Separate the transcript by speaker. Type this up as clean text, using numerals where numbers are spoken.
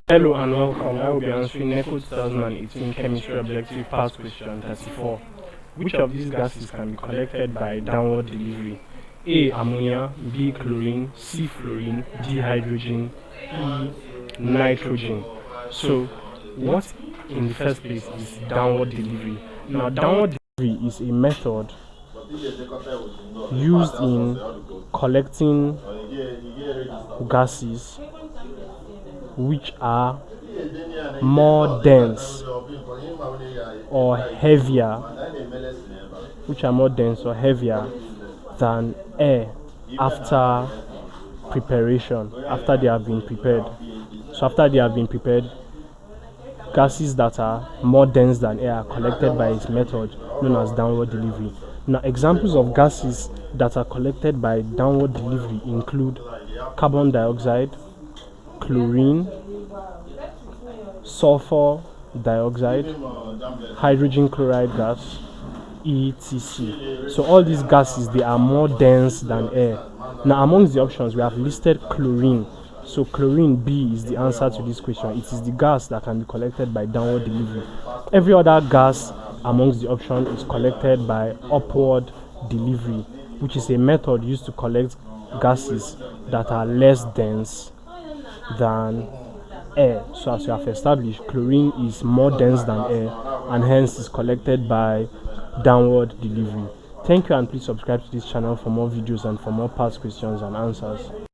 Speaker 1: Hello and welcome. I will be answering NECO 2018 Chemistry Objective Past Question 34. Which of these gases can be collected by downward delivery? A. Ammonia, B. Chlorine, C. Fluorine, D. Hydrogen, E. Nitrogen. So, what in the first place is downward delivery? Now, downward delivery is a method used in collecting gases which are more dense or heavier than air after preparation, after they have been prepared. So after they have been prepared, gases that are more dense than air are collected by its method known as downward delivery. Now, examples of gases that are collected by downward delivery include carbon dioxide, chlorine, sulfur dioxide, hydrogen chloride gas, etc. So all these gases, they are more dense than air. Now, amongst the options, we have listed chlorine. So chlorine B is the answer to this question. It is the gas that can be collected by downward delivery. Every other gas amongst the options is collected by upward delivery, which is a method used to collect gases that are less dense than air. So as we have established, chlorine is more dense than air and hence is collected by downward delivery. Thank you, and please subscribe to this channel for more videos and for more past questions and answers.